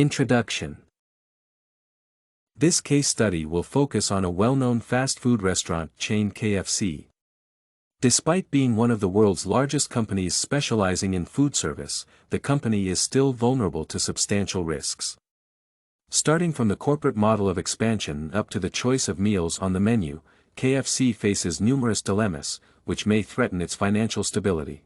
Introduction. This case study will focus on a well-known fast food restaurant chain KFC. Despite being one of the world's largest companies specializing in food service, the company is still vulnerable to substantial risks. Starting from the corporate model of expansion up to the choice of meals on the menu, KFC faces numerous dilemmas, which may threaten its financial stability.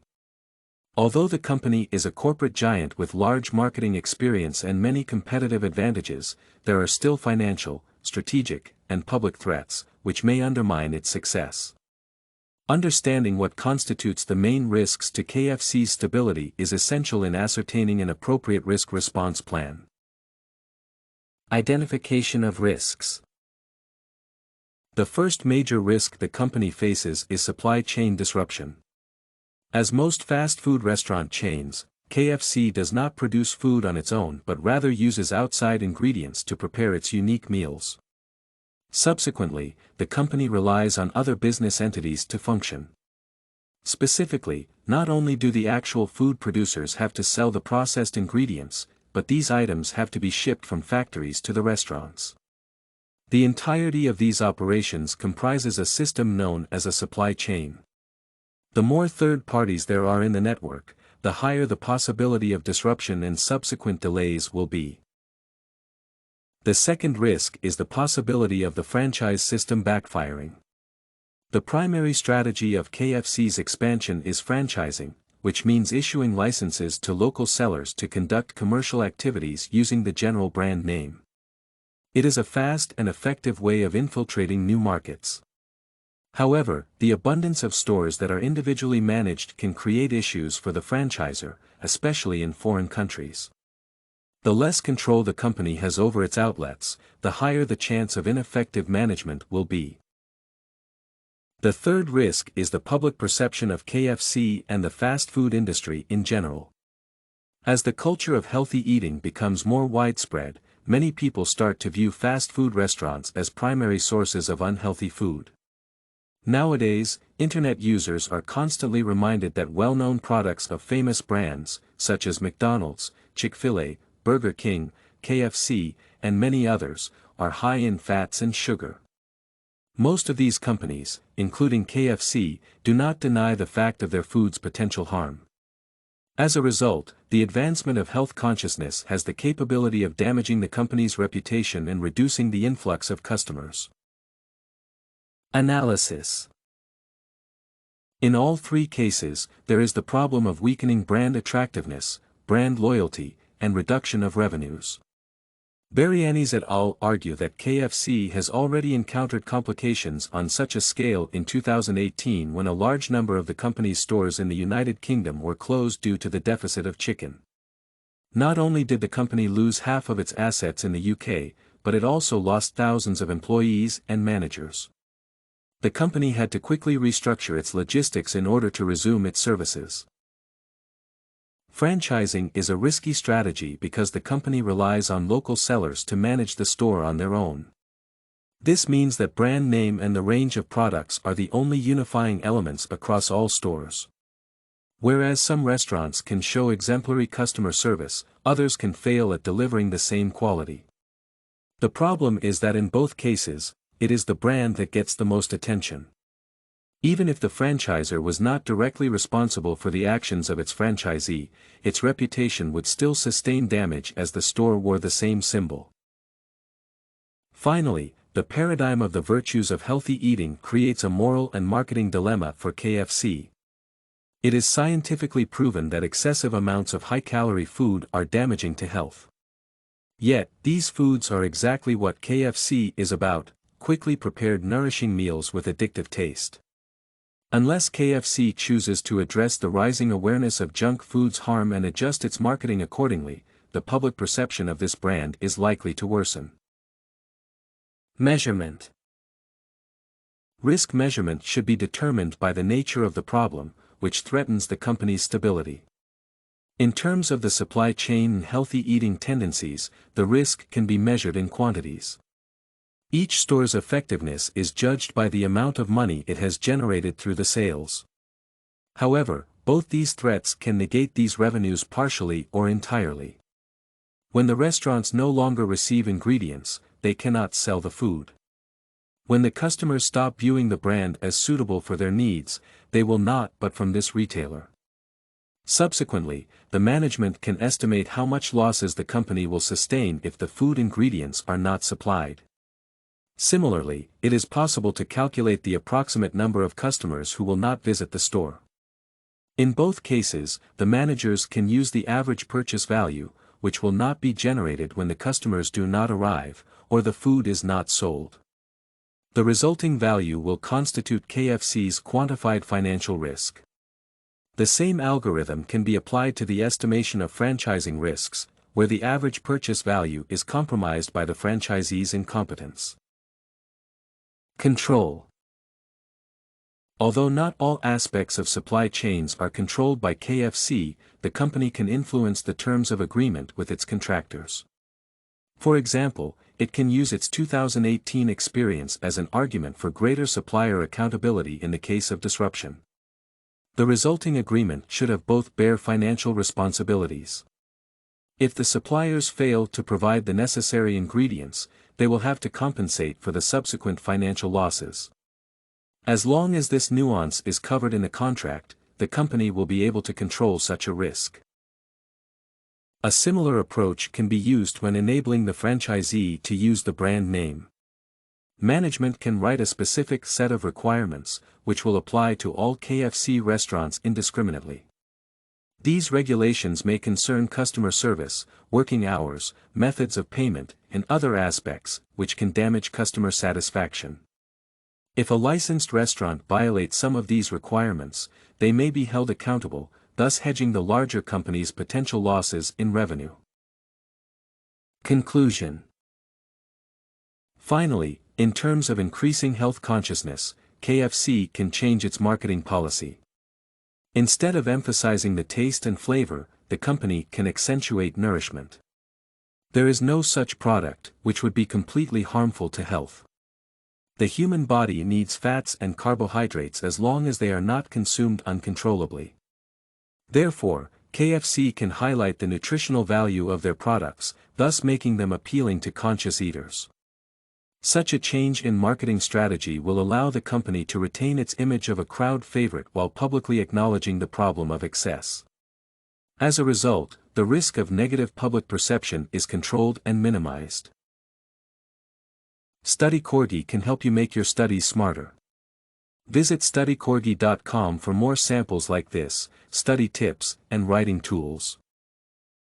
Although the company is a corporate giant with large marketing experience and many competitive advantages, there are still financial, strategic, and public threats, which may undermine its success. Understanding what constitutes the main risks to KFC's stability is essential in ascertaining an appropriate risk response plan. Identification of risks. The first major risk the company faces is supply chain disruption. As most fast food restaurant chains, KFC does not produce food on its own but rather uses outside ingredients to prepare its unique meals. Subsequently, the company relies on other business entities to function. Specifically, not only do the actual food producers have to sell the processed ingredients, but these items have to be shipped from factories to the restaurants. The entirety of these operations comprises a system known as a supply chain. The more third parties there are in the network, the higher the possibility of disruption and subsequent delays will be. The second risk is the possibility of the franchise system backfiring. The primary strategy of KFC's expansion is franchising, which means issuing licenses to local sellers to conduct commercial activities using the general brand name. It is a fast and effective way of infiltrating new markets. However, the abundance of stores that are individually managed can create issues for the franchisor, especially in foreign countries. The less control the company has over its outlets, the higher the chance of ineffective management will be. The third risk is the public perception of KFC and the fast food industry in general. As the culture of healthy eating becomes more widespread, many people start to view fast food restaurants as primary sources of unhealthy food. Nowadays, internet users are constantly reminded that well-known products of famous brands, such as McDonald's, Chick-fil-A, Burger King, KFC, and many others, are high in fats and sugar. Most of these companies, including KFC, do not deny the fact of their food's potential harm. As a result, the advancement of health consciousness has the capability of damaging the company's reputation and reducing the influx of customers. Analysis. In all three cases, there is the problem of weakening brand attractiveness, brand loyalty, and reduction of revenues. Baryannis et al. Argue that KFC has already encountered complications on such a scale in 2018 when a large number of the company's stores in the United Kingdom were closed due to the deficit of chicken. Not only did the company lose half of its assets in the UK, but it also lost thousands of employees and managers. The company had to quickly restructure its logistics in order to resume its services. Franchising is a risky strategy because the company relies on local sellers to manage the store on their own. This means that brand name and the range of products are the only unifying elements across all stores. Whereas some restaurants can show exemplary customer service, others can fail at delivering the same quality. The problem is that in both cases, it is the brand that gets the most attention. Even if the franchisor was not directly responsible for the actions of its franchisee, its reputation would still sustain damage as the store wore the same symbol. Finally, the paradigm of the virtues of healthy eating creates a moral and marketing dilemma for KFC. It is scientifically proven that excessive amounts of high-calorie food are damaging to health. Yet, these foods are exactly what KFC is about: quickly prepared nourishing meals with addictive taste. Unless KFC chooses to address the rising awareness of junk food's harm and adjust its marketing accordingly, the public perception of this brand is likely to worsen. Measurement. Risk measurement should be determined by the nature of the problem, which threatens the company's stability. In terms of the supply chain and healthy eating tendencies, the risk can be measured in quantities. Each store's effectiveness is judged by the amount of money it has generated through the sales. However, both these threats can negate these revenues partially or entirely. When the restaurants no longer receive ingredients, they cannot sell the food. When the customers stop viewing the brand as suitable for their needs, they will not buy from this retailer. Subsequently, the management can estimate how much losses the company will sustain if the food ingredients are not supplied. Similarly, it is possible to calculate the approximate number of customers who will not visit the store. In both cases, the managers can use the average purchase value, which will not be generated when the customers do not arrive, or the food is not sold. The resulting value will constitute KFC's quantified financial risk. The same algorithm can be applied to the estimation of franchising risks, where the average purchase value is compromised by the franchisee's incompetence. Control. Although not all aspects of supply chains are controlled by KFC, the company can influence the terms of agreement with its contractors. For example, it can use its 2018 experience as an argument for greater supplier accountability in the case of disruption. The resulting agreement should have both bear financial responsibilities. If the suppliers fail to provide the necessary ingredients, they will have to compensate for the subsequent financial losses. As long as this nuance is covered in a contract, the company will be able to control such a risk. A similar approach can be used when enabling the franchisee to use the brand name. Management can write a specific set of requirements, which will apply to all KFC restaurants indiscriminately. These regulations may concern customer service, working hours, methods of payment, and other aspects, which can damage customer satisfaction. If a licensed restaurant violates some of these requirements, they may be held accountable, thus hedging the larger company's potential losses in revenue. Conclusion. Finally, in terms of increasing health consciousness, KFC can change its marketing policy. Instead of emphasizing the taste and flavor, the company can accentuate nourishment. There is no such product which would be completely harmful to health. The human body needs fats and carbohydrates as long as they are not consumed uncontrollably. Therefore, KFC can highlight the nutritional value of their products, thus making them appealing to conscious eaters. Such a change in marketing strategy will allow the company to retain its image of a crowd favorite while publicly acknowledging the problem of excess. As a result, the risk of negative public perception is controlled and minimized. StudyCorgi can help you make your studies smarter. Visit studycorgi.com for more samples like this, study tips, and writing tools.